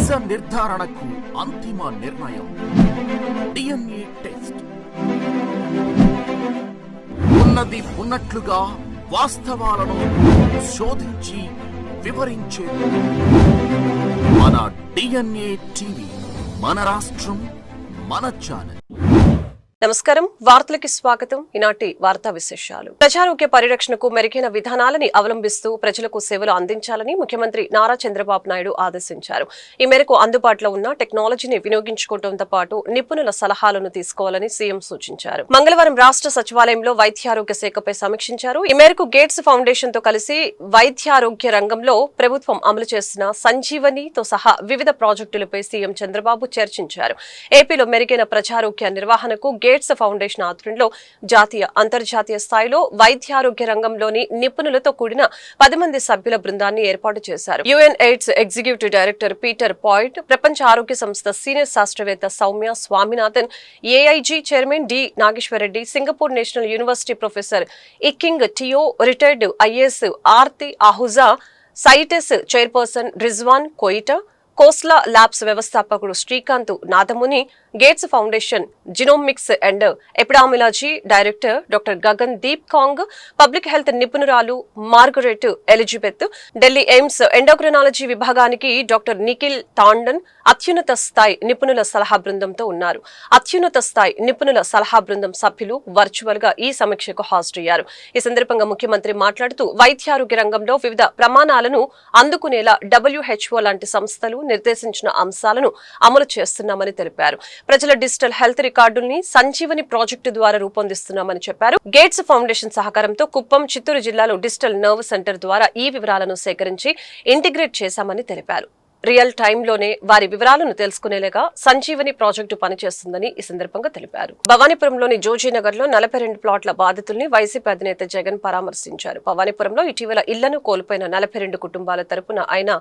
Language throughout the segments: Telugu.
నిజ నిర్ధారణకు అంతిమ నిర్ణయం డిఎన్ఏ టెస్ట్. ఉన్నది ఉన్నట్లుగా వాస్తవాలను శోధించి వివరించేది మన డిఎన్ఏ టీవీ. మన రాష్ట్రం, మన ఛానల్. నమస్కారం, వార్తలకి స్వాగతం. ఈనాటి వార్తా విశేషాలు. ప్రజారోగ్య పరిరక్షణకు మెరుగైన విధానాలని అవలంబిస్తూ ప్రజలకు సేవలు అందించాలని ముఖ్యమంత్రి నారా చంద్రబాబు నాయుడు ఆదేశించారు. ఈ మేరకు అందుబాటులో ఉన్న టెక్నాలజీని వినియోగించుకోవడంతో పాటు నిపుణుల సలహాలను తీసుకోవాలని సీఎం సూచించారు. మంగళవారం రాష్ట్ర సచివాలయంలో వైద్యారోగ్య శాఖపై సమీక్షించారు. ఈ మేరకు గేట్స్ ఫౌండేషన్ తో కలిసి వైద్యారోగ్య రంగంలో ప్రభుత్వం అమలు చేస్తున్న సంజీవనితో సహా వివిధ ప్రాజెక్టులపై సీఎం చంద్రబాబు చర్చించారు. ఏపీలో మెరుగైన ప్రజారోగ్య నిర్వహణకు గేట్స్ ఫౌండేషన్ ఆధ్వర్యంలో జాతీయ, అంతర్జాతీయ స్థాయిలో వైద్యారోగ్య రంగంలోని నిపుణులతో కూడిన 10 మంది సభ్యుల బృందాన్ని ఏర్పాటు చేశారు. UN AIDS executive director Peter point, ప్రపంచ ఆరోగ్య సంస్థ సీనియర్ శాస్త్రవేత్త Soumya Swaminathan, AIG chairman D Nageswara Reddy, Singapore national university professor ఇకింగ్ టియో, retired IAS Aarti Ahuja, సైటెస్ chairperson Rizwan కోయిటా, Khosla labs వ్యవస్థాపకుడు Srikanth Nadamuni, gates foundation genomics and ఎపిడామియాలజీ director doctor Gagan Deep Kong, public health నిపుణురాలు Margaret Elizabeth, Delhi AIIMS endocrinology విభాగానికి డాక్టర్ నిఖిల్ తాండన్ అత్యున్నత స్థాయి నిపుణుల సలహా బృందంతో ఉన్నారు. అత్యున్నత స్థాయి నిపుణుల సలహా బృందం సభ్యులు వర్చువల్ గా ఈ సమీక్షకు హాజరయ్యారు. ఈ సందర్భంగా ముఖ్యమంత్రి మాట్లాడుతూ వైద్యారోగ్య రంగంలో వివిధ ప్రమాణాలను అందుకునేలా WHO లాంటి సంస్థలు నిర్దేశించిన అంశాలను అమలు చేస్తున్నామని తెలిపారు. ప్రజల డిజిటల్ హెల్త్ రికార్డుల్ని సంజీవని ప్రాజెక్టు ద్వారా రూపొందిస్తున్నామని చెప్పారు. గేట్స్ ఫౌండేషన్ సహకారంతో కుప్పం, చిత్తూరు జిల్లాలో డిజిటల్ నర్వ్ సెంటర్ ద్వారా ఈ వివరాలను సేకరించి ఇంటిగ్రేట్ చేశామని తెలిపారు. రియల్ టైంలోనే వారి వివరాలను తెలుసుకునేలాగా సంజీవని ప్రాజెక్టు పనిచేస్తుందని ఈ సందర్భంగా తెలిపారు. భవానీపురంలోని జోజీనగర్ లో 42 ప్లాట్ల బాధితుల్ని వైసీపీ అధినేత జగన్ పరామర్శించారు. భవానీపురంలో ఇటీవల ఇళ్లను కోల్పోయిన 42 కుటుంబాల తరపున ఆయన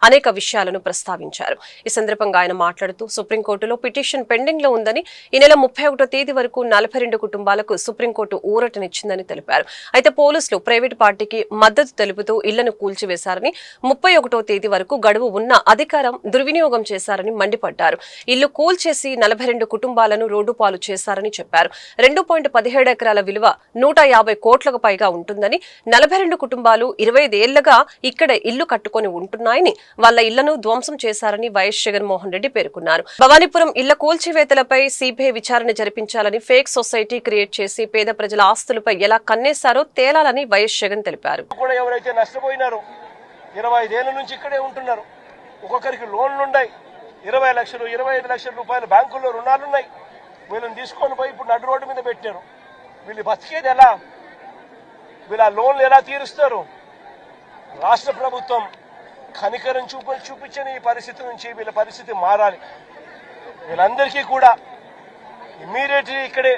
అనేక విషయాలను ప్రస్తావించారు. ఈ సందర్భంగా ఆయన మాట్లాడుతూ సుప్రీంకోర్టులో పిటిషన్ పెండింగ్ లో ఉందని, ఈ నెల 31వ తేదీ వరకు 42 కుటుంబాలకు సుప్రీంకోర్టు ఊరటనిచ్చిందని తెలిపారు. అయితే పోలీసులు ప్రైవేటు పార్టీకి మద్దతు తెలుపుతూ ఇళ్లను కూల్చివేశారని, 31వ తేదీ వరకు గడువు ఉన్న అధికారం దుర్వినియోగం చేశారని మండిపడ్డారు. ఇల్లు కూల్చేసి 42 కుటుంబాలను రోడ్డు పాలు చేశారని చెప్పారు. 2.17 ఎకరాల విలువ 150 కోట్లకు పైగా ఉంటుందని, 42 కుటుంబాలు 25 ఏళ్లుగా ఇక్కడే ఇల్లు కట్టుకుని ఉంటున్నాయని, వాళ్ల ఇళ్లను ధ్వంసం చేశారని వైఎస్ జగన్మోహన్ రెడ్డి పేర్కొన్నారు. భవానీపురం ఇళ్ల కూల్చివేతలపై సిబిఐ విచారణ జరిపించాలని, ఫేక్ సొసైటీ క్రియేట్ చేసి పేద ప్రజల ఆస్తులపై ఎలా కన్నేశారో తేలాలని వైఎస్ జగన్ తెలిపారు. 25 ఏళ్ల నుంచి ఇక్కడే ఉంటున్నారు. ఒక్కొక్కరికి లోన్లున్నాయి, 20 లక్షలు 25 లక్షల రూపాయలు బ్యాంకుల్లో రుణాలున్నాయి. వీళ్ళని తీసుకొని పోయి ఇప్పుడు నడు రోడ్డు మీద పెట్టారు. వీళ్ళు బతికేది ఎలా? వీళ్ళ లోన్లు ఎలా తీరుస్తారు? రాష్ట్ర ప్రభుత్వం కనికరం చూపించని ఈ పరిస్థితి నుంచి వీళ్ళ పరిస్థితి మారాలి. వీళ్ళందరికీ కూడా ఇమ్మీడియట్లీ ఇక్కడే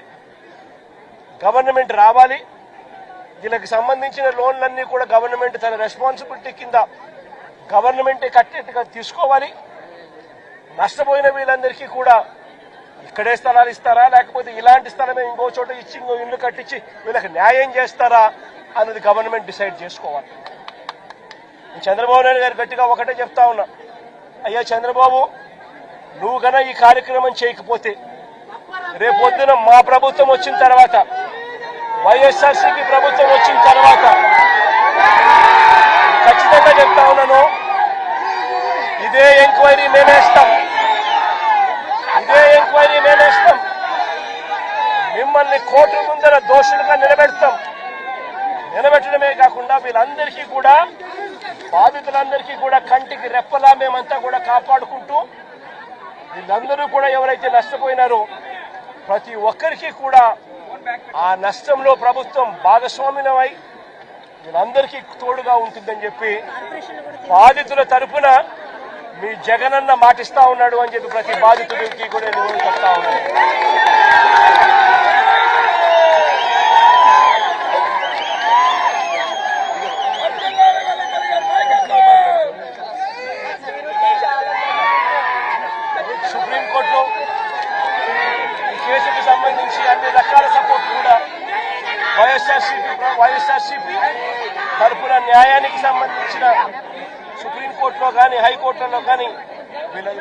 గవర్నమెంట్ రావాలి. వీళ్ళకి సంబంధించిన లోన్లన్నీ కూడా గవర్నమెంట్ తన రెస్పాన్సిబిలిటీ కింద గవర్నమెంటే కట్టేట్టుగా తీసుకోవాలి. నష్టపోయిన వీళ్ళందరికీ కూడా ఇక్కడే స్థలాలు ఇస్తారా, లేకపోతే ఇలాంటి స్థలమే ఇంకో చోట ఇచ్చి ఇంకో ఇల్లు కట్టించి వీళ్ళకి న్యాయం చేస్తారా అన్నది గవర్నమెంట్ డిసైడ్ చేసుకోవాలి. చంద్రబాబు నాయుడు గారు గట్టిగా ఒకటే చెప్తా ఉన్నా, అయ్యా చంద్రబాబు, నువ్వు గన ఈ కార్యక్రమం చేయకపోతే రేపొద్దున మా ప్రభుత్వం వచ్చిన తర్వాత, వైఎస్ఆర్సీపీ ప్రభుత్వం వచ్చిన తర్వాత ఖచ్చితంగా చెప్తా ఉన్నాను, ఇదే ఎంక్వైరీ మేమేస్తాం. మిమ్మల్ని కోర్టు ముందర దోషులుగా నిలబెట్టడమే కాకుండా వీళ్ళందరికీ కూడా, బాధితులందరికీ కూడా కంటికి రెప్పలా మేమంతా కూడా కాపాడుకుంటూ, వీళ్ళందరూ కూడా ఎవరైతే నష్టపోయినారో ప్రతి ఒక్కరికి కూడా ఆ నష్టంలో ప్రభుత్వం భాగస్వామ్యమై వీళ్ళందరికీ తోడుగా ఉంటుందని చెప్పి బాధితుల తరఫున మీ జగనన్న మాటిస్తా ఉన్నాడు అని చెప్పి ప్రతి బాధితుడికి కూడా నేను చెప్తా ఉన్నాను. సుప్రీంకోర్టులో ఈ కేసుకు సంబంధించి అన్ని రకాల సపోర్ట్ కూడా వైఎస్ఆర్సీపీ తరఫున న్యాయానికి సంబంధించిన సుప్రీంకోర్టులో కానీ హైకోర్టులలో కానీ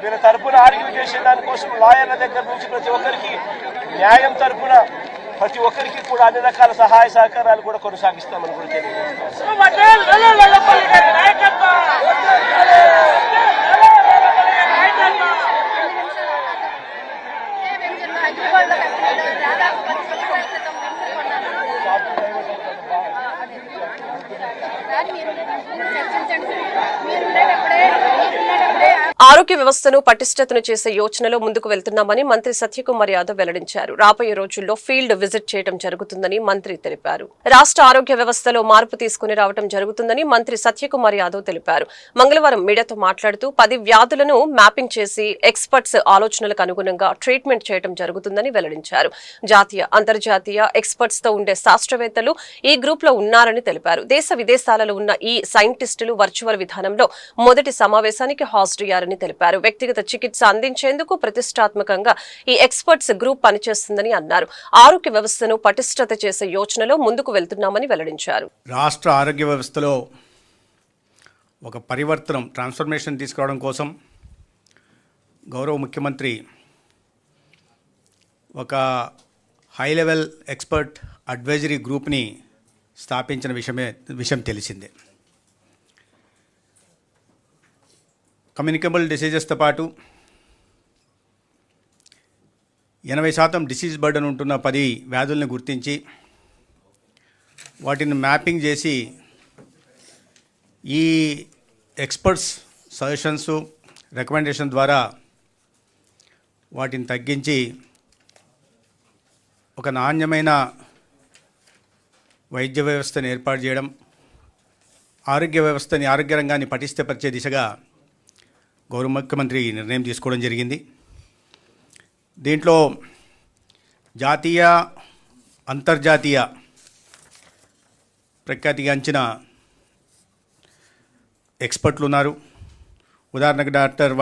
వీళ్ళ తరపున ఆర్గ్యూ చేసే దానికోసం లాయర్ల దగ్గర నుంచి ప్రతి ఒక్కరికి న్యాయం తరపున ప్రతి ఒక్కరికి కూడా అన్ని రకాల సహాయ సహకారాలు కూడా కొనసాగిస్తామని కూడా ఆరోగ్య వ్యవస్థను పటిష్టతను చేసే యోచనలో ముందుకు వెళ్తున్నామని మంత్రి సత్యకుమార్ యాదవ్ వెల్లడించారు. రాబోయే రోజుల్లో ఫీల్డ్ విజిట్ చేయడం జరుగుతుందని మంత్రి తెలిపారు. రాష్ట్ర ఆరోగ్య వ్యవస్థలో మార్పు తీసుకుని రావడం జరుగుతుందని మంత్రి సత్యకుమార్ యాదవ్ తెలిపారు. మంగళవారం మీడియాతో మాట్లాడుతూ 10 వ్యాధులను మ్యాపింగ్ చేసి ఎక్స్పర్ట్స్ ఆలోచనలకు అనుగుణంగా ట్రీట్మెంట్ చేయడం జరుగుతుందని వెల్లడించారు. జాతీయ అంతర్జాతీయ ఎక్స్పర్ట్స్ తో ఉండే శాస్త్రవేత్తలు ఈ గ్రూప్ లో ఉన్నారని తెలిపారు. దేశ విదేశాలలో ఉన్న ఈ సైంటిస్టులు వర్చువల్ విధానంలో మొదటి సమావేశానికి హాజరయ్యారని తెలిపారు. వ్యక్తిగత చికిత్స అందించేందుకు ప్రతిష్టాత్మకంగా ఈ ఎక్స్పర్ట్స్ గ్రూప్ పనిచేస్తుందని అన్నారు. ఆరోగ్య వ్యవస్థను పటిష్టత చేసే యోచనలో ముందుకు వెళ్తున్నామని వెల్లడించారు. రాష్ట్ర ఆరోగ్య వ్యవస్థలో ఒక పరివర్తనం ట్రాన్స్ఫర్మేషన్ తీసుకురావడం కోసం గౌరవ ముఖ్యమంత్రి ఒక హై లెవెల్ ఎక్స్పర్ట్ అడ్వైజరీ గ్రూప్ని స్థాపించిన విషయం తెలిసిందే. కమ్యూనికబుల్ డిసీజెస్తో పాటు 80% డిసీజ్ బర్డన్ ఉంటున్న 10 వ్యాధుల్ని గుర్తించి వాటిని మ్యాపింగ్ చేసి ఈ ఎక్స్పర్ట్స్ సజెషన్స్ రికమెండేషన్ ద్వారా వాటిని తగ్గించి ఒక నాణ్యమైన వైద్య వ్యవస్థను ఏర్పాటు చేయడం, ఆరోగ్య రంగాన్ని పటిష్టపరిచే దిశగా గౌరవ ముఖ్యమంత్రి నిర్ణయం తీసుకోవడం జరిగింది. దీంట్లో జాతీయ అంతర్జాతీయ ప్రఖ్యాతిగాంచిన ఎక్స్పర్ట్లు ఉన్నారు. ఉదాహరణకు డాక్టర్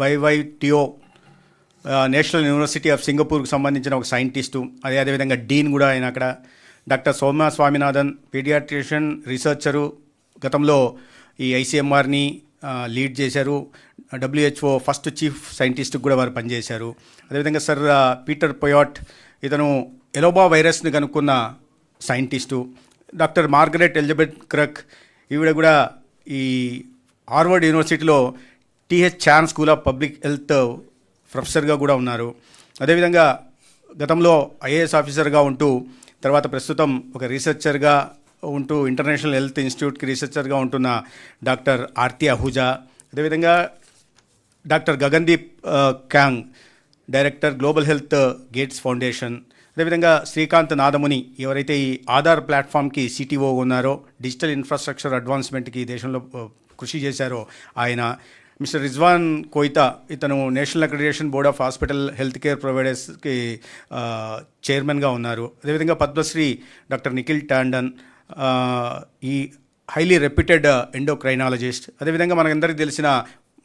వైవైటియో నేషనల్ యూనివర్సిటీ ఆఫ్ సింగపూర్కు సంబంధించిన ఒక సైంటిస్టు, అదేవిధంగా డీన్ కూడా ఆయన అక్కడ. Doctor Soumya Swaminathan paediatrician researcher, గతంలో ఈ ఐసీఎంఆర్ని లీడ్ చేశారు. WHO ఫస్ట్ చీఫ్ సైంటిస్ట్ కూడా వారు పనిచేశారు. అదేవిధంగా సర్ పీటర్ పొయాట్, ఇతను ఎలోబా వైరస్ని కనుక్కున్న సైంటిస్టు. డాక్టర్ మార్గరెట్ ఎలిజబెత్ క్రక్, ఈవిడ కూడా ఈ హార్వర్డ్ యూనివర్సిటీలో TH Chan school of public health ప్రొఫెసర్గా కూడా ఉన్నారు. అదేవిధంగా గతంలో ఐఏఎస్ ఆఫీసర్గా ఉంటూ తర్వాత ప్రస్తుతం ఒక రీసెర్చర్గా ఉంటూ ఇంటర్నేషనల్ హెల్త్ ఇన్స్టిట్యూట్కి రీసెర్చర్గా ఉంటున్న డాక్టర్ ఆర్తి అహూజా. అదేవిధంగా doctor Gagandeep Kang, director global health Gates Foundation. అదేవిధంగా శ్రీకాంత్ నాదముని, ఎవరైతే ఈ ఆధార్ ప్లాట్ఫామ్కి CTO ఉన్నారో, డిజిటల్ ఇన్ఫ్రాస్ట్రక్చర్ అడ్వాన్స్మెంట్కి దేశంలో కృషి చేశారో ఆయన. మిస్టర్ రిజ్వాన్ కోయితా, ఇతను National Accreditation Board of Hospital Health Care ప్రొవైడర్స్కి చైర్మన్గా ఉన్నారు. అదేవిధంగా పద్మశ్రీ డాక్టర్ నిఖిల్ టాండన్, ఈ హైలీ రెప్యూటెడ్ ఎండోక్రైనాలజిస్ట్. అదేవిధంగా మనకందరికీ తెలిసిన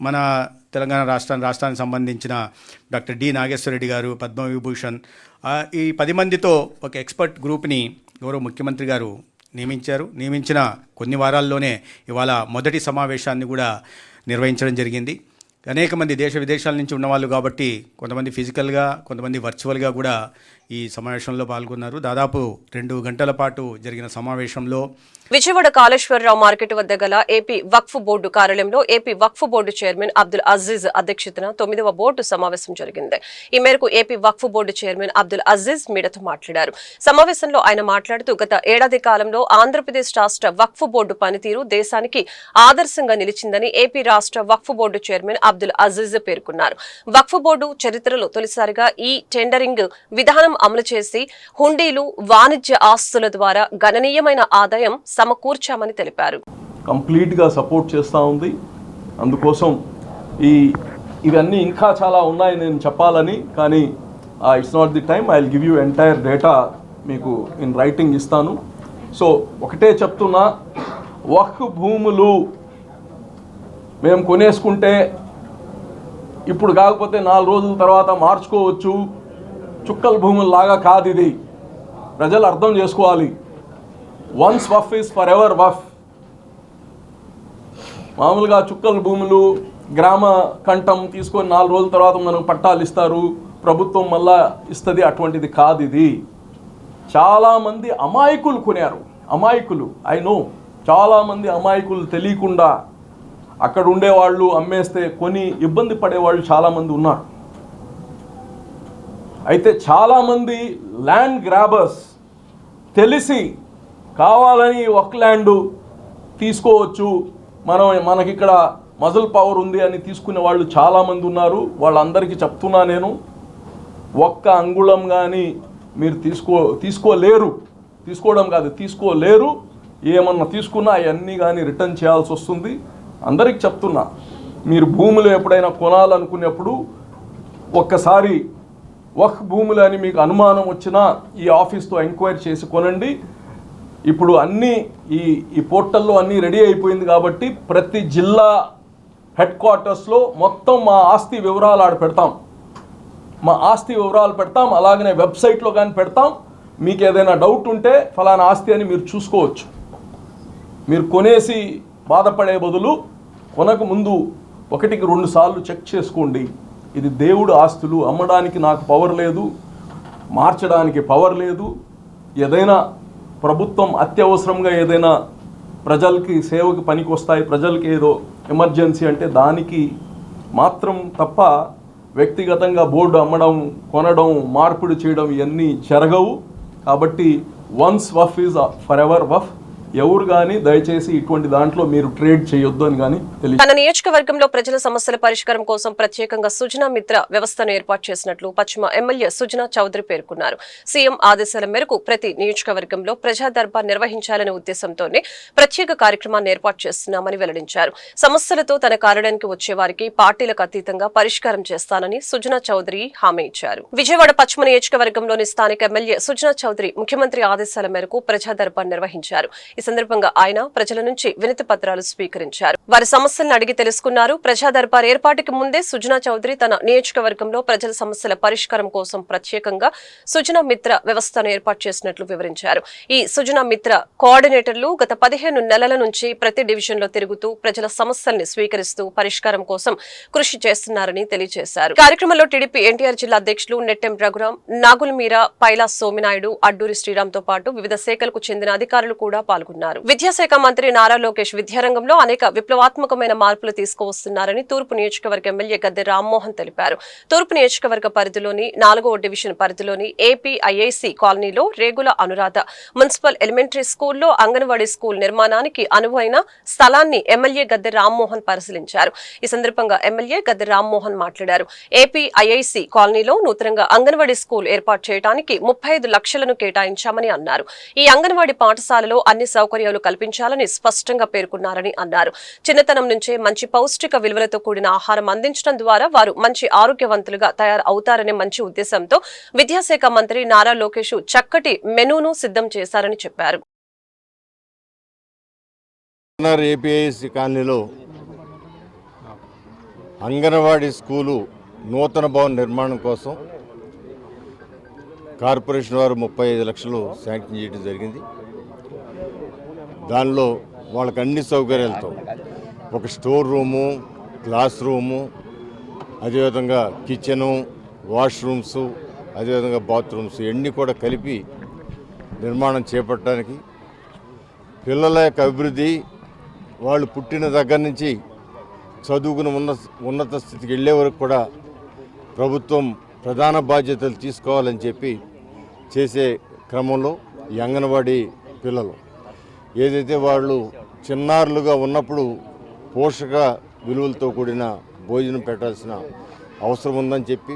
మన తెలంగాణ రాష్ట్రానికి సంబంధించిన డాక్టర్ డి నాగేశ్వరరెడ్డి గారు, పద్మవిభూషణ్. ఈ 10 మందితో ఒక ఎక్స్పర్ట్ గ్రూప్ని గౌరవ ముఖ్యమంత్రి గారు నియమించిన కొన్ని వారాల్లోనే ఇవాళ మొదటి సమావేశాన్ని కూడా నిర్వహించడం జరిగింది. అనేక మంది దేశ విదేశాల నుంచి ఉన్నవాళ్ళు కాబట్టి కొంతమంది ఫిజికల్గా, కొంతమంది వర్చువల్గా కూడా ఈ సమావేశంలో పాల్గొన్నారు. దాదాపు 2 గంటల పాటు జరిగిన సమావేశంలో విజయవాడ కాళేశ్వరరావు మార్కెట్ వద్ద గల ఏపీ వక్ఫ్ బోర్డు కార్యాలయంలో ఏపీ వక్ఫ్ బోర్డు చైర్మన్ అబ్దుల్ అజీజ్ అధ్యక్షతన 9వ బోర్డు సమావేశం జరిగింది. ఈ మేరకు ఏపీ వక్ఫ్ బోర్డు చైర్మన్ అబ్దుల్ అజీజ్ మీడియాతో మాట్లాడారు. సమావేశంలో ఆయన మాట్లాడుతూ గత ఏడాది కాలంలో ఆంధ్రప్రదేశ్ రాష్ట్ర వక్ఫ్ బోర్డు పనితీరు దేశానికి ఆదర్శంగా నిలిచిందని ఏపీ రాష్ట్ర వక్ఫ్ బోర్డు చైర్మన్ అబ్దుల్ అజీజ్ పేర్కొన్నారు. వక్ఫ్ బోర్డు చరిత్రలో తొలిసారిగా ఈ టెండరింగ్ విధానం అమలు చేసి హుండీలు, వాణిజ్య ఆస్తుల ద్వారా గణనీయమైన ఆదాయం సమకూర్చామని తెలిపారు. కంప్లీట్గా సపోర్ట్ చేస్తూ ఉంది. అందుకోసం ఇవన్నీ ఇంకా చాలా ఉన్నాయి నేను చెప్పాలని, కానీ it's not the time. I will give you entire data మీకు ఇన్ రైటింగ్ ఇస్తాను. సో ఒకటే చెప్తున్నా, వక్ఫ్ భూములు మేము కొనేసుకుంటే ఇప్పుడు కాకపోతే 4 రోజుల తర్వాత మార్చుకోవచ్చు, చుక్కల భూముల్లాగా కాదు ఇది. ప్రజలు అర్థం చేసుకోవాలి. Once Waqf is for ever Waqf. మామూలుగా చుక్కల భూములు గ్రామ కంఠం తీసుకొని 4 రోజుల తర్వాత మనకు పట్టాలు ఇస్తారు, ప్రభుత్వం మళ్ళా ఇస్తుంది, అటువంటిది కాదు ఇది. చాలామంది అమాయకులు కొనారు, అమాయకులు, ఐ నో, చాలామంది అమాయకులు తెలియకుండా అక్కడ ఉండేవాళ్ళు అమ్మేస్తే కొని ఇబ్బంది పడేవాళ్ళు చాలామంది ఉన్నారు. అయితే చాలామంది ల్యాండ్ గ్రాబర్స్ తెలిసి కావాలని ఒక ల్యాండ్ తీసుకోవచ్చు, మనకిక్కడ మజల్ పవర్ ఉంది అని తీసుకునే వాళ్ళు చాలామంది ఉన్నారు. వాళ్ళందరికీ చెప్తున్నా నేను, ఒక్క అంగుళం కానీ మీరు తీసుకోలేరు. ఏమన్నా తీసుకున్నా అవన్నీ కానీ రిటర్న్ చేయాల్సి వస్తుంది. అందరికి చెప్తున్నా, మీరు భూములు ఎప్పుడైనా కొనాలనుకునేప్పుడు ఒక్కసారి భూములు అని మీకు అనుమానం వచ్చినా ఈ ఆఫీస్తో ఎంక్వైరీ చేసి కొనండి. ఇప్పుడు అన్నీ ఈ పోర్టల్లో అన్నీ రెడీ అయిపోయింది కాబట్టి ప్రతి జిల్లా హెడ్ క్వార్టర్స్లో మొత్తం మా ఆస్తి వివరాలు పెడతాం. అలాగనే వెబ్సైట్లో కానీ పెడతాం. మీకు ఏదైనా డౌట్ ఉంటే ఫలానా ఆస్తి అని మీరు చూసుకోవచ్చు. మీరు కొనేసి బాధపడే బదులు కొనక ముందు 1-2 సార్లు చెక్ చేసుకోండి. ఇది దేవుడు ఆస్తులు, అమ్మడానికి నాకు పవర్ లేదు, మార్చడానికి పవర్ లేదు. ఏదైనా ప్రభుత్వం అత్యవసరంగా ఏదైనా ప్రజలకి సేవకి పనికి వస్తాయి, ప్రజలకి ఏదో ఎమర్జెన్సీ అంటే దానికి మాత్రం తప్ప వ్యక్తిగతంగా బోర్డు అమ్మడం, కొనడం, మార్పిడి చేయడం ఇవన్నీ జరగవు. కాబట్టి once Waqf is for ever Waqf. ఎవరు కానీ దయచేసి ఇటువంటి దాంట్లో మీరు ట్రేడ్ చేయొద్దు అని కానీ తెలియదు. తన నియోజకవర్గంలో ప్రజల సమస్యల పరిష్కారం కోసం ప్రత్యేకంగా సుజనా మిత్ర వ్యవస్థను ఏర్పాటు చేసినట్లు పశ్చిమ ఎమ్మెల్యే సుజనా చౌదరి పేర్కొన్నారు. సీఎం ఆదేశాల మేరకు ప్రతి నియోజకవర్గంలో ప్రజా దర్బార్ నిర్వహించాలనే ఉద్దేశంతోనే ప్రత్యేక కార్యక్రమాన్ని ఏర్పాటు చేస్తున్నామని వెల్లడించారు. సమస్యలతో తన కార్యాలయానికి వచ్చే వారికి పార్టీలకు అతీతంగా పరిష్కారం చేస్తానని సుజనా చౌదరి హామీ ఇచ్చారు. విజయవాడ పశ్చిమ నియోజకవర్గంలోని స్థానిక ఎమ్మెల్యే సుజనా చౌదరి ముఖ్యమంత్రి ఆదేశాల మేరకు ప్రజా దర్బార్ నిర్వహించారు. ఈ సందర్భంగా ఆయన ప్రజల నుంచి వినతి పత్రాలు స్వీకరించారు. వారి సమస్యలను అడిగి తెలుసుకున్నారు. ప్రజా దర్బార్ ఏర్పాటుకి ముందే సుజనా చౌదరి తన నియోజకవర్గంలో ప్రజల సమస్యల పరిష్కారం కోసం ప్రత్యేకంగా సుజనా మిత్ర వ్యవస్థను ఏర్పాటు చేసినట్లు వివరించారు. ఈ సుజనా మిత్ర కోఆర్డినేటర్లు గత 15 నెలల నుంచి ప్రతి డివిజన్ లో తిరుగుతూ ప్రజల సమస్యల్ని స్వీకరిస్తూ పరిష్కారం కోసం కృషి చేస్తున్నారని తెలియజేశారు. కార్యక్రమంలో టీడీపీ ఎన్టీఆర్ జిల్లా అధ్యక్షులు నెట్టెం రఘురాం, నాగుల్ మీరా, పైలా సోమినాయుడు, అడ్డూరి శ్రీరామ్ తో పాటు వివిధ శాఖలకు చెందిన అధికారులు కూడా పాల్గొన్నారు. విద్యాశాఖ మంత్రి నారా లోకేష్ విద్యారంగంలో అనేక విప్లవాత్మకమైన మార్పులు తీసుకువస్తున్నారని తూర్పు నియోజకవర్గ ఎమ్మెల్యే గద్దె రామ్మోహన్ తెలిపారు. తూర్పు నియోజకవర్గ పరిధిలోని 4వ డివిజన్ పరిధిలోని ఏపీఐఐసి కాలనీలో రేగుల అనురాధ మున్సిపల్ ఎలిమెంటరీ స్కూల్లో అంగన్వాడీ స్కూల్ నిర్మాణానికి అనువైన స్థలాన్ని ఎమ్మెల్యే గద్దె రామ్మోహన్ పరిశీలించారు. ఈ సందర్భంగా ఎమ్మెల్యే గద్దె రామ్మోహన్ మాట్లాడారు. ఏపీఐఐసి కాలనీలో నూతనంగా అంగన్వాడీ స్కూల్ ఏర్పాటు చేయడానికి 35 లక్షలను కేటాయించామని అన్నారు. ఈ అంగన్వాడీ పాఠశాలలో అన్ని సౌకర్యాలు కల్పించాలని స్పష్టంగా పేర్కొన్నారని అన్నారు. చిన్నతనం నుంచే మంచి పౌష్టిక విలువలతో కూడిన ఆహారం అందించడం ద్వారా వారు మంచి ఆరోగ్యవంతులుగా తయారు అవుతారనే మంచి ఉద్దేశంతో విద్యాశాఖ మంత్రి నారా లోకేష్ చక్కటి మెనూను సిద్ధం చేశారని చెప్పారు. ఏపీఐసి కాలనీలో అంగన్వాడీ స్కూలు నూతన భవన నిర్మాణం కోసం కార్పొరేషన్ వారు 35 లక్షలు శాంక్షన్ చేయడం జరిగింది. దానిలో వాళ్ళకి అన్ని సౌకర్యాలతో ఒక స్టోర్ రూము, క్లాస్ రూము, అదేవిధంగా కిచెను, వాష్రూమ్స్, అదేవిధంగా బాత్రూమ్స్ ఇవన్నీ కూడా కలిపి నిర్మాణం చేపట్టడానికి పిల్లల యొక్క అభివృద్ధి వాళ్ళు పుట్టిన దగ్గర నుంచి చదువుకుని ఉన్నత స్థితికి వెళ్ళే వరకు కూడా ప్రభుత్వం ప్రధాన బాధ్యతలు తీసుకోవాలని చెప్పి చేసే క్రమంలో ఈ అంగన్వాడీ పిల్లలు ఏదైతే వాళ్ళు చిన్నారులుగా ఉన్నప్పుడు పోషక విలువలతో కూడిన భోజనం పెట్టాల్సిన అవసరం ఉందని చెప్పి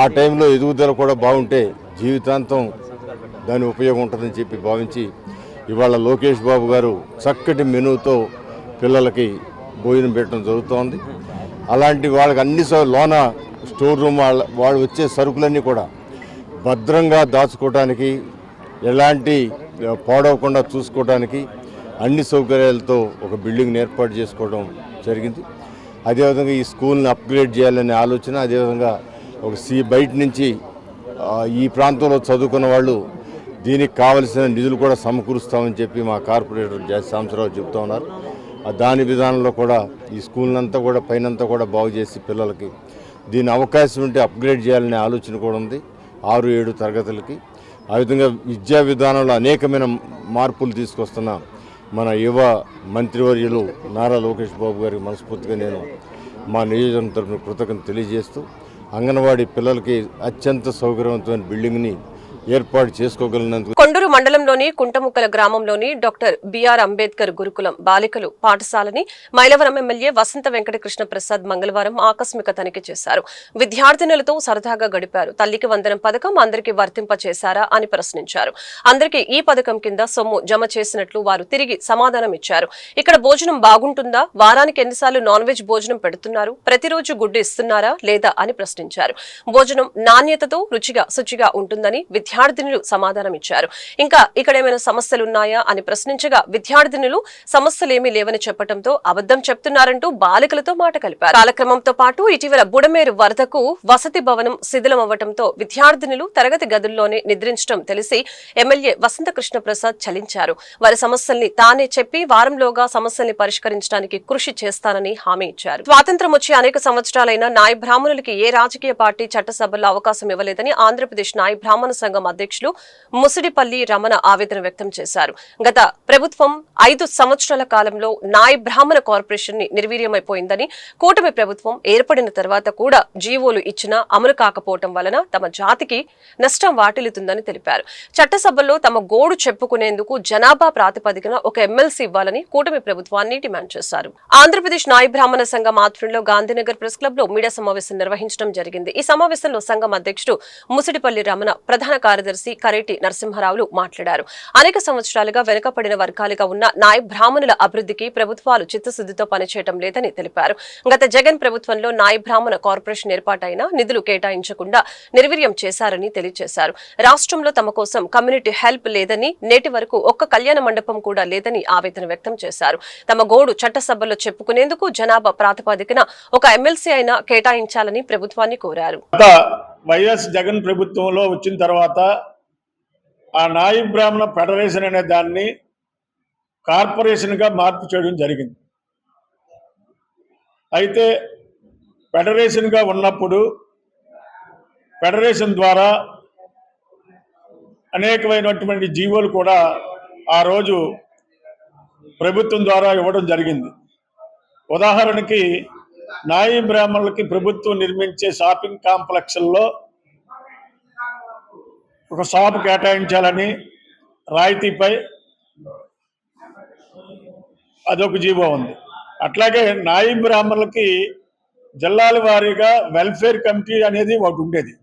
ఆ టైంలో ఎదుగుదల కూడా బాగుంటే జీవితాంతం దాని ఉపయోగం ఉంటుందని చెప్పి భావించి ఇవాళ లోకేష్ బాబు గారు చక్కటి మెనూతో పిల్లలకి భోజనం పెట్టడం జరుగుతోంది. అలాంటి వాళ్ళకి అన్ని లోన స్టోర్ రూమ్ వాళ్ళు వచ్చే సరుకులన్నీ కూడా భద్రంగా దాచుకోవడానికి, ఎలాంటి పాడవకుండా చూసుకోవడానికి అన్ని సౌకర్యాలతో ఒక బిల్డింగ్ని ఏర్పాటు చేసుకోవడం జరిగింది. అదేవిధంగా ఈ స్కూల్ని అప్గ్రేడ్ చేయాలనే ఆలోచన, అదేవిధంగా ఒక బయట నుంచి ఈ ప్రాంతంలో చదువుకున్న వాళ్ళు దీనికి కావలసిన నిధులు కూడా సమకూరుస్తామని చెప్పి మా కార్పొరేటర్ జాతి సాంబశివరావు చెప్తా ఉన్నారు. దాని విధానంలో కూడా ఈ స్కూల్నంతా కూడా పైనంతా కూడా బాగు చేసి పిల్లలకి దీని అవకాశం ఉంటే అప్గ్రేడ్ చేయాలనే ఆలోచన కూడా ఉంది 6-7 తరగతులకి. ఆ విధంగా విద్యా విధానంలో అనేకమైన మార్పులు తీసుకొస్తున్న మన యువ మంత్రివర్యులు నారా లోకేష్ బాబు గారికి మనస్ఫూర్తిగా నేను మా నియోజకవర్గం తరఫున కృతజ్ఞతలు తెలియజేస్తూ అంగన్వాడీ పిల్లలకి అత్యంత సౌకర్యవంతమైన బిల్డింగ్ని ఏర్పాటు చేసుకోగలిగినందుకు కొండూరు మండలంలోని కుంటముక్కల గ్రామంలోని డాక్టర్ బిఆర్ అంబేద్కర్ గురుకులం బాలికలు పాఠశాలని మైలవరం ఎమ్మెల్యే వసంత వెంకట కృష్ణ ప్రసాద్ మంగళవారం ఆకస్మిక తనిఖీ చేశారు. విద్యార్థినులతో సరదాగా గడిపారు. తల్లికి వందనం పథకం అందరికీ వర్తింప చేశారా అని ప్రశ్నించారు. అందరికీ ఈ పథకం కింద సొమ్ము జమ చేసినట్లు వారు తిరిగి సమాధానం ఇచ్చారు. ఇక్కడ భోజనం బాగుంటుందా? వారానికి ఎన్నిసార్లు నాన్ వెజ్ భోజనం పెడుతున్నారు? ప్రతిరోజు గుడ్డు ఇస్తున్నారా లేదా అని ప్రశ్నించారు. భోజనం నాణ్యతతో రుచిగా శుచిగా ఉంటుందని విద్యార్థినులు సమాధానం ఇచ్చారు. ఇంకా ఇక్కడ ఏమైనా సమస్యలున్నాయా అని ప్రశ్నించగా విద్యార్థినులు సమస్యలేమీ లేవని చెప్పడంతో అబద్ధం చెప్తున్నారంటూ బాలికలతో మాట కలిపారు. కాలక్రమంతో పాటు ఇటీవల బుడమేరు వరదకు వసతి భవనం శిథిలమవ్వడంతో విద్యార్థినులు తరగతి గదుల్లోనే నిద్రించడం తెలిసి ఎమ్మెల్యే వసంత కృష్ణ ప్రసాద్ చలించారు. వారి సమస్యల్ని తానే చెప్పి వారంలోగా సమస్యల్ని పరిష్కరించడానికి కృషి చేస్తానని హామీ ఇచ్చారు. స్వాతంత్ర్యం వచ్చి అనేక సంవత్సరాలైన నాయ బ్రాహ్మణులకి ఏ రాజకీయ పార్టీ చట్టసభల్లో అవకాశం ఇవ్వలేదని ఆంధ్రప్రదేశ్ నాయ బ్రాహ్మణ సంఘం అధ్యక్షులు ముసిడిపల్లి రమణ ఆవేదన వ్యక్తం చేశారు. గత ప్రభుత్వం 5 సంవత్సరాల కాలంలో నాయ బ్రాహ్మణ కార్పొరేషన్ ని నిర్వీర్యమైపోయిందని, కూటమి ప్రభుత్వం ఏర్పడిన తర్వాత కూడా జీవోలు ఇచ్చినా అమలు కాకపోవడం వలన తమ జాతికి నష్టం వాటిల్లుతుందని తెలిపారు. చట్టసభల్లో తమ గోడు చెప్పుకునేందుకు జనాభా ప్రాతిపదికన ఒక ఎమ్మెల్సీ ఇవ్వాలని కూటమి ప్రభుత్వాన్ని డిమాండ్ చేశారు. ఆంధ్రప్రదేశ్ నాయ బ్రాహ్మణ సంఘం ఆధ్వర్యంలో గాంధీనగర్ ప్రెస్ క్లబ్ లో మీడియా సమావేశం నిర్వహించడం జరిగింది. ఈ సమావేశంలో సంఘం అధ్యక్షుడు ముసిడిపల్లి రమణ, ప్రధాన కార్యదర్శి కరేటి నరసింహారావులు మాట్లాడారు. అనేక సంవత్సరాలుగా వెనుకబడిన వర్గాలుగా ఉన్న నాయ బ్రాహ్మణుల అభివృద్ధికి ప్రభుత్వాలు చిత్తశుద్ధితో పనిచేయడం లేదని తెలిపారు. గత జగన్ ప్రభుత్వంలో నాయ బ్రాహ్మణ కార్పొరేషన్ ఏర్పాటైనా నిధులు కేటాయించకుండా నిర్వీర్యం చేశారని తెలియజేశారు. రాష్ట్రంలో తమ కోసం కమ్యూనిటీ హెల్ప్ లేదని, నేటి వరకు ఒక్క కళ్యాణ మండపం కూడా లేదని ఆవేదన వ్యక్తం చేశారు. తమ గోడు చట్టసభల్లో చెప్పుకునేందుకు జనాభా ప్రాతిపదికన ఒక ఎమ్మెల్సీ అయినా కేటాయించాలని ప్రభుత్వాన్ని కోరారు. వైఎస్ జగన్ ప్రభుత్వంలో వచ్చిన తర్వాత ఆ నాయ బ్రాహ్మణ ఫెడరేషన్ అనే దాన్ని కార్పొరేషన్గా మార్పు చేయడం జరిగింది. అయితే ఫెడరేషన్గా ఉన్నప్పుడు ఫెడరేషన్ ద్వారా అనేకమైనటువంటి జీవోలు కూడా ఆ రోజు ప్రభుత్వం ద్వారా ఇవ్వడం జరిగింది. ఉదాహరణకి నాయ బ్రాహ్మణులకి ప్రభుత్వం నిర్మించే షాపింగ్ కాంప్లెక్స్ల్లో ఒక షాప్ కేటాయించాలని రాయితీపై అదొక జీవో ఉంది. అట్లాగే నాయ బ్రాహ్మణులకి జిల్లాల వారీగా వెల్ఫేర్ కమిటీ అనేది ఒకటి ఉండేది.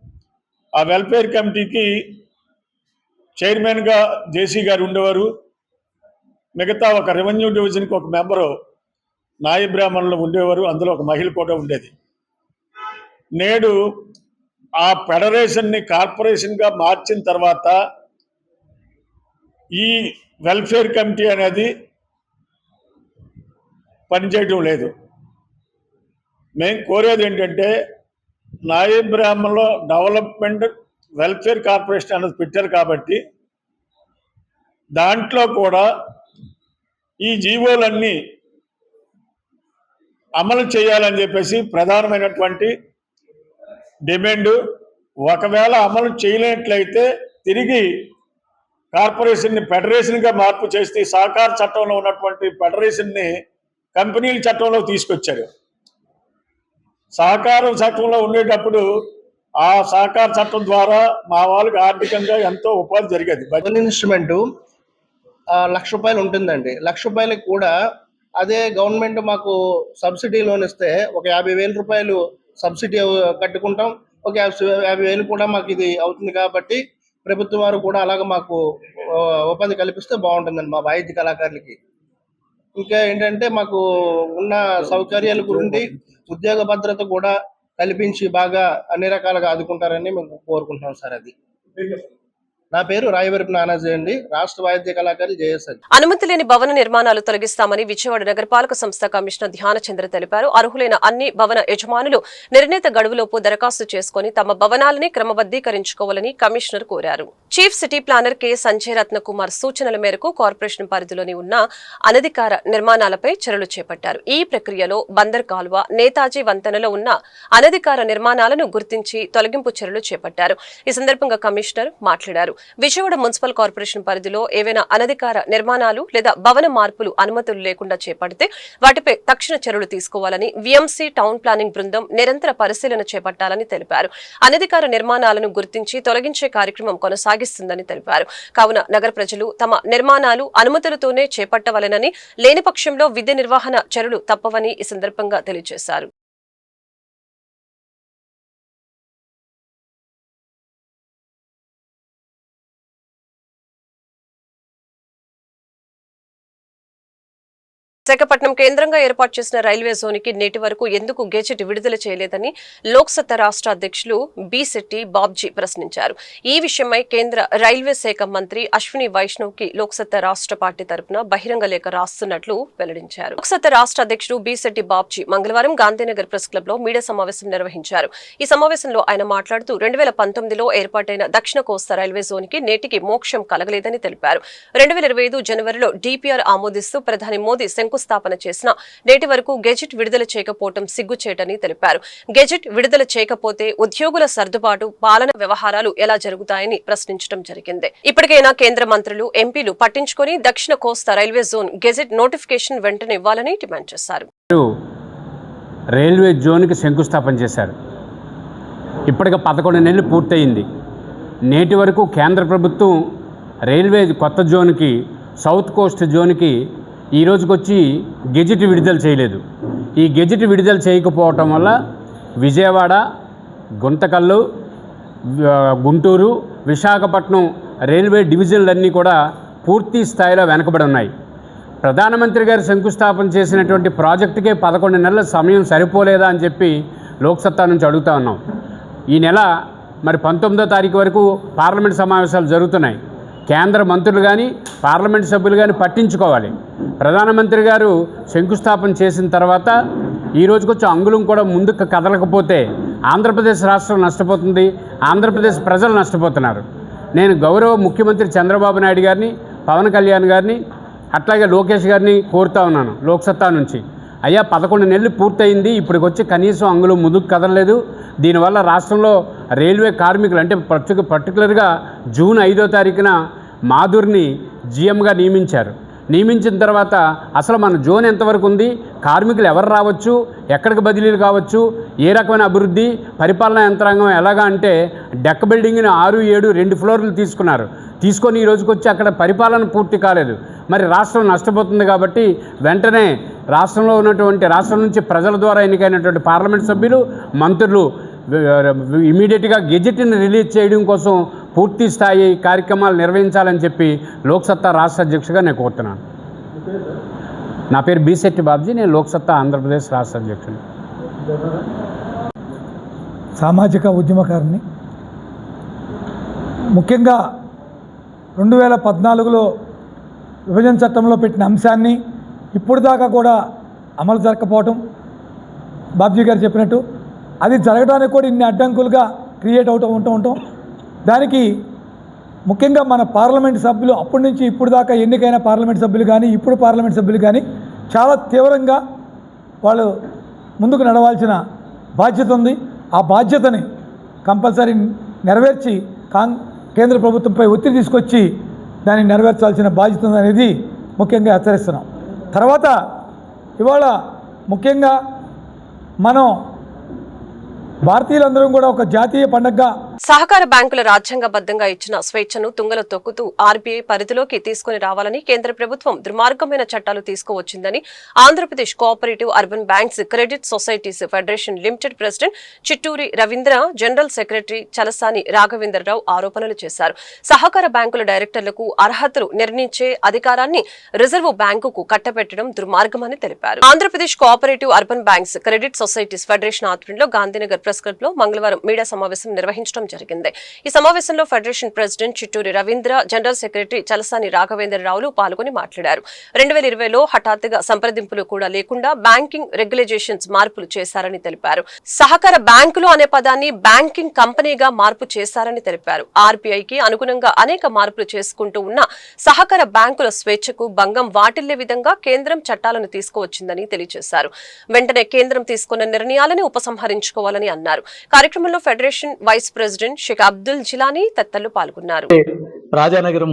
ఆ వెల్ఫేర్ కమిటీకి చైర్మన్గా జేసీ గారు ఉండేవారు. మిగతా ఒక రెవెన్యూ డివిజన్కి ఒక మెంబరు నాయ బ్రాహ్మణులు ఉండేవారు. అందులో ఒక మహిళ కూడా ఉండేది. నేడు ఆ ఫెడరేషన్ని కార్పొరేషన్గా మార్చిన తర్వాత ఈ వెల్ఫేర్ కమిటీ అనేది పనిచేయడం లేదు. మేము కోరేది ఏంటంటే నాయ బ్రాహ్మణుల డెవలప్మెంట్ వెల్ఫేర్ కార్పొరేషన్ అనేది పెట్టారు కాబట్టి దాంట్లో కూడా ఈ జీవోలన్నీ అమలు చేయాలని చెప్పేసి ప్రధానమైనటువంటి డిమాండ్. ఒకవేళ అమలు చేయలేనట్లయితే తిరిగి కార్పొరేషన్ని ఫెడరేషన్గా మార్పు చేస్తే సహకార చట్టంలో ఉన్నటువంటి ఫెడరేషన్ని కంపెనీల చట్టంలో తీసుకొచ్చారు. సహకార చట్టంలో ఉండేటప్పుడు ఆ సహకార చట్టం ద్వారా మా వాళ్ళకి ఆర్థికంగా ఎంతో ఉపాధి జరిగేది. బడ్జెట్ ఇన్స్ట్రుమెంట్ ₹1,00,000 ఉంటుందండి. ₹1,00,000 కూడా అదే గవర్నమెంట్ మాకు సబ్సిడీ లోన్ ఇస్తే ఒక ₹50,000 సబ్సిడీ కట్టుకుంటాం. ఒక 50,000 కూడా మాకు ఇది అవుతుంది. కాబట్టి ప్రభుత్వం వారు కూడా అలాగ మాకు ఉపాధి కల్పిస్తే బాగుంటుందండి మా వాయిద్య కళాకారులకి. ఇంకా ఏంటంటే మాకు ఉన్న సౌకర్యాల గురించి ఉద్యోగ భద్రత కూడా కల్పించి బాగా అన్ని రకాలుగా ఆదుకుంటారని మేము కోరుకుంటున్నాం సార్. అది నా పేరు రాయవరపు నానాజీ అండి, రాష్ట్ర వాయిద్య కళాకారులు జేఎస్ఎల్. అనుమతి లేని భవన నిర్మాణాలు తొలగిస్తామని విజయవాడ నగరపాలక సంస్థ కమిషనర్ ధ్యానచంద్ర తెలిపారు. అర్హులైన అన్ని భవన యజమానులు నిర్ణీత గడువులోపు దరఖాస్తు చేసుకుని తమ భవనాలని క్రమబద్దీకరించుకోవాలని కమిషనర్ కోరారు. Chief city planner K Sanjay Ratna Kumar సూచనల మేరకు కార్పొరేషన్ పరిధిలోని ఉన్న అనధికార నిర్మాణాలపై చర్యలు చేపట్టారు. ఈ ప్రక్రియలో బందర్ కాల్వ, నేతాజీ వంతెనలో ఉన్న అనధికార నిర్మాణాలను గుర్తించి తొలగింపు చర్యలు చేపట్టారు. ఈ సందర్భంగా కమిషనర్ మాట్లాడారు. విజయవాడ మున్సిపల్ కార్పొరేషన్ పరిధిలో ఏవైనా అనధికార నిర్మాణాలు లేదా భవన మార్పులు అనుమతులు లేకుండా చేపడితే వాటిపై తక్షణ చర్యలు తీసుకోవాలని విఎంసీ టౌన్ ప్లానింగ్ బృందం నిరంతర పరిశీలన చేపట్టాలని తెలిపారు. అనధికార నిర్మాణాలను గుర్తించి తొలగించే కార్యక్రమం కొనసాగిస్తుందని తెలిపారు. కావున నగర ప్రజలు తమ నిర్మాణాలు అనుమతులతోనే చేపట్టవలెనని, లేని పక్షంలో విధి నిర్వహణ చర్యలు తప్పవని ఈ సందర్భంగా తెలియజేశారు. విశాఖపట్నం కేంద్రంగా ఏర్పాటు చేసిన రైల్వే జోన్కి నేటి వరకు ఎందుకు గెజెట్ విడుదల చేయలేదని లోక్సత్తా రాష్ట్ర అధ్యక్షులు బి శెట్టి బాబ్జీ ప్రశ్నించారు. ఈ విషయమై కేంద్ర రైల్వే శాఖ మంత్రి అశ్విని వైష్ణవ్ కి లోక్సత్తా రాష్ట్ర పార్టీ తరపున బహిరంగ లేఖ రాస్తున్నట్లు వెల్లడించారు. లోక్సత్తా రాష్ట్ర అధ్యక్షుడు బి శెట్టి బాబ్జీ మంగళవారం గాంధీనగర్ ప్రెస్ క్లబ్ లో మీడియా సమావేశం నిర్వహించారు. ఈ సమావేశంలో ఆయన మాట్లాడుతూ 2019లో ఏర్పాటైన దక్షిణ కోస్తా రైల్వే జోన్కి నేటికి మోక్షం కలగలేదని తెలిపారు. 2025 జనవరిలో డిపిఆర్ ఆమోదిస్తూ ప్రధాని మోదీ స్థాపన చేసిన నేటి వరకు గెజెట్ విడుదల చేయకపోవడం సిగ్గుచేటని తెలిపారు. గెజెట్ విడుదల చేయకపోతే ఉద్యోగుల సర్దుబాటు, పాలన వ్యవహారాలు ఎలా జరుగుతాయని ప్రశ్నించడం జరిగింది. ఇప్పటికైనా కేంద్ర మంత్రులు, ఎంపీలు పట్టించుకొని దక్షిణ కోస్తా రైల్వే జోన్ గెజెట్ నోటిఫికేషన్ వెంటనే ఇవ్వాలని డిమాండ్ చేశారు. రైల్వే జోన్కి శంకుస్థాపన చేశారు. ఇప్పటికి 11 నెలలు పూర్తయింది. నేటి వరకు కేంద్ర ప్రభుత్వం రైల్వే కొత్త జోన్కి, సౌత్ కోస్ట్ జోన్కి ఈ రోజుకొచ్చి గెజెట్ విడుదల చేయలేదు. ఈ గెజెట్ విడుదల చేయకపోవటం వల్ల విజయవాడ, గుంతకల్లు, గుంటూరు, విశాఖపట్నం రైల్వే డివిజన్లన్నీ కూడా పూర్తి స్థాయిలో వెనకబడి ఉన్నాయి. ప్రధానమంత్రి గారు శంకుస్థాపన చేసినటువంటి ప్రాజెక్టుకే 11 నెలల సమయం సరిపోలేదా అని చెప్పి లోక్సత్తా నుంచి అడుగుతా ఉన్నాం. ఈ నెల మరి 19వ తారీఖు వరకు పార్లమెంట్ సమావేశాలు జరుగుతున్నాయి. కేంద్ర మంత్రులు కానీ పార్లమెంట్ సభ్యులు కానీ పట్టించుకోవాలి. ప్రధానమంత్రి గారు శంకుస్థాపన చేసిన తర్వాత ఈ రోజుకొచ్చి అంగుళం కూడా ముందుకు కదలకపోతే ఆంధ్రప్రదేశ్ రాష్ట్రం నష్టపోతుంది, ఆంధ్రప్రదేశ్ ప్రజలు నష్టపోతున్నారు. నేను గౌరవ ముఖ్యమంత్రి చంద్రబాబు నాయుడు గారిని, పవన్ కళ్యాణ్ గారిని, అట్లాగే లోకేష్ గారిని కోరుతా ఉన్నాను లోక్సత్తా నుంచి. అయ్యా 11 నెలలు పూర్తయింది, ఇప్పటికొచ్చి కనీసం అంగుళం ముందుకు కదలలేదు. దీనివల్ల రాష్ట్రంలో రైల్వే కార్మికులు అంటే పర్టికులర్గా జూన్ 5వ తారీఖున మాధుర్ని జీఎంగా నియమించారు. నియమించిన తర్వాత అసలు మన జోన్ ఎంతవరకు ఉంది, కార్మికులు ఎవరు రావచ్చు, ఎక్కడికి బదిలీలు కావచ్చు, ఏ రకమైన అభివృద్ధి, పరిపాలనా యంత్రాంగం ఎలాగా అంటే డెక్ బిల్డింగ్ని 6, 7, 2 ఫ్లోర్లు తీసుకొని ఈ రోజుకొచ్చి అక్కడ పరిపాలన పూర్తి కాలేదు. మరి రాష్ట్రం నష్టపోతుంది. కాబట్టి వెంటనే రాష్ట్రంలో ఉన్నటువంటి, రాష్ట్రం నుంచి ప్రజల ద్వారా ఎన్నికైనటువంటి పార్లమెంట్ సభ్యులు, మంత్రులు ఇమీడియట్గా గెజెట్ని రిలీజ్ చేయడం కోసం పూర్తి స్థాయి కార్యక్రమాలు నిర్వహించాలని చెప్పి లోక్సత్తా రాష్ట్ర అధ్యక్షుడిగా నేను కోరుతున్నాను. నా పేరు బి శెట్టి బాబ్జీ, నేను లోక్సత్తా ఆంధ్రప్రదేశ్ రాష్ట్ర అధ్యక్షుడు. సామాజిక ఉద్యమకారిని. ముఖ్యంగా 2014లో విభజన చట్టంలో పెట్టిన అంశాన్ని ఇప్పుడు దాకా కూడా అమలు జరగకపోవటం, బాబ్జీ గారు చెప్పినట్టు అది జరగడానికి కూడా ఇన్ని అడ్డంకులుగా క్రియేట్ ఉంటాం. దానికి ముఖ్యంగా మన పార్లమెంట్ సభ్యులు అప్పటి నుంచి ఇప్పుడు దాకా ఎన్నికైన పార్లమెంట్ సభ్యులు కానీ, ఇప్పుడు పార్లమెంట్ సభ్యులు కానీ చాలా తీవ్రంగా వాళ్ళు ముందుకు నడవాల్సిన బాధ్యత ఉంది. ఆ బాధ్యతని కంపల్సరీ నెరవేర్చి కేంద్ర ప్రభుత్వంపై ఒత్తిడి తీసుకొచ్చి దాన్ని నెరవేర్చాల్సిన బాధ్యత అనేది ముఖ్యంగా హెచ్చరిస్తున్నాం. తర్వాత ఇవాళ ముఖ్యంగా మనం భారతీయులందరం కూడా ఒక జాతీయ పండుగగా సహకార బ్యాంకుల రాజ్యాంగబద్ధంగా ఇచ్చిన స్వేచ్ఛను తుంగలో తొక్కుతూ ఆర్బీఐ పరిధిలోకి తీసుకుని రావాలని కేంద్ర ప్రభుత్వం దుర్మార్గమైన చట్టాలు తీసుకువచ్చిందని Andhra Pradesh cooperative urban banks credit societies federation limited president Chitturi Ravindra, general secretary Chalasani Raghavendra Rao ఆరోపణలు చేశారు. సహకార బ్యాంకుల డైరెక్టర్లకు అర్హతలు నిర్ణయించే అధికారాన్ని రిజర్వ్ బ్యాంకుకు కట్టబెట్టడం దుర్మార్గమని తెలిపారు. Andhra Pradesh cooperative urban banks credit societies federation ఆధ్వర్యంలో గాంధీనగర్ ప్రెస్ క్లబ్ లో మంగళవారం మీడియా సమావేశం నిర్వహించడం జరిగింది. ఈ సమావేశంలో federation president Chitturi Ravindra, general secretary Chalasani రాఘవేంద్రరావులు పాల్గొని మాట్లాడారు. 2020లో హఠాత్తుగా సంప్రదింపులు కూడా లేకుండా బ్యాంకింగ్ రెగ్యులేషన్స్ మార్పులు చేశారని తెలిపారు. సహకార బ్యాంకులు అనే పదాన్ని బ్యాంకింగ్ కంపెనీగా మార్పు చేశారని తెలిపారు. ఆర్బీఐకి అనుగుణంగా అనేక మార్పులు చేసుకుంటూ ఉన్న సహకార బ్యాంకుల స్వేచ్ఛకు భంగం వాటిల్లే విధంగా కేంద్రం చట్టాలను తీసుకువచ్చిందని తెలియజేశారు. వెంటనే కేంద్రం తీసుకున్న నిర్ణయాలను ఉపసంహరించుకోవాలని అన్నారు. కార్యక్రమంలో federation vice president Sheikh Abdul Jilani తదితరులు పాల్గొన్నారు. రాజానగరం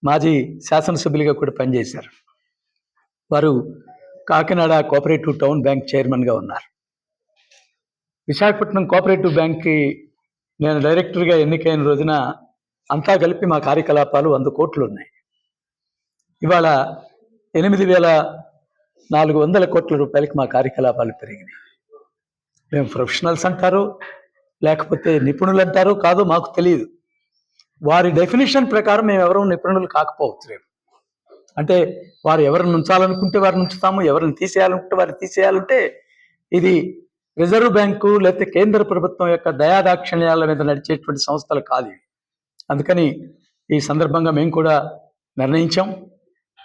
మాజీ శాసనసభ్యులుగా కూడా పనిచేశారు. వారు కాకినాడ కోఆపరేటివ్ టౌన్ బ్యాంక్ చైర్మన్గా ఉన్నారు. విశాఖపట్నం కోఆపరేటివ్ బ్యాంక్కి నేను డైరెక్టర్గా ఎన్నికైన రోజున అంతా కలిపి మా కార్యకలాపాలు 100 కోట్లు ఉన్నాయి. ఇవాళ 8,400 కోట్ల రూపాయలకి మా కార్యకలాపాలు పెరిగినాయి. మేము ప్రొఫెషనల్స్ అంటారు, లేకపోతే నిపుణులు అంటారు, కాదు మాకు తెలియదు. వారి డెఫినేషన్ ప్రకారం మేము ఎవరూ నిపుణులు కాకపోవచ్చు. అంటే వారు ఎవరిని ఉంచాలనుకుంటే వారిని ఉంచుతాము, ఎవరిని తీసేయాలనుకుంటే వారిని తీసేయాలంటే ఇది రిజర్వ్ బ్యాంకు లేకపోతే కేంద్ర ప్రభుత్వం యొక్క దయాదాక్షిణ్యాల మీద నడిచేటువంటి సంస్థలు కాదు. అందుకని ఈ సందర్భంగా మేము కూడా నిర్ణయించాం,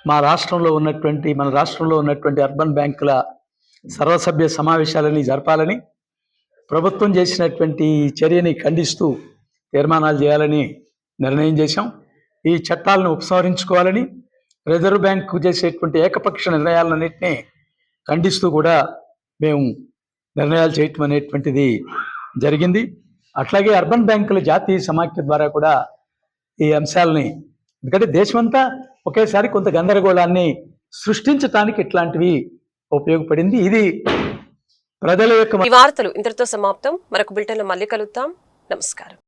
మన రాష్ట్రంలో ఉన్నటువంటి అర్బన్ బ్యాంకుల సర్వసభ్య సమావేశాలని జరపాలని, ప్రభుత్వం చేసినటువంటి చర్యని ఖండిస్తూ తీర్మానాలు చేయాలని నిర్ణయం చేశాం. ఈ చట్టాలను ఉపసంహరించుకోవాలని, రిజర్వ్ బ్యాంకు చేసేటువంటి ఏకపక్ష నిర్ణయాలన్నింటినీ ఖండిస్తూ కూడా మేము నిర్ణయాలు చేయటం అనేటువంటిది జరిగింది. అట్లాగే అర్బన్ బ్యాంకుల జాతీయ సమాఖ్య ద్వారా కూడా ఈ అంశాలని, ఎందుకంటే దేశమంతా ఒకేసారి కొంత గందరగోళాన్ని సృష్టించడానికి ఇట్లాంటివి ఉపయోగపడింది. ఇది ప్రజల యొక్క. ఈ వార్తలు ఇంతటితో సమాప్తం. మరొక బులెటిన్లో మళ్ళీ కలుద్దాం. నమస్కారం.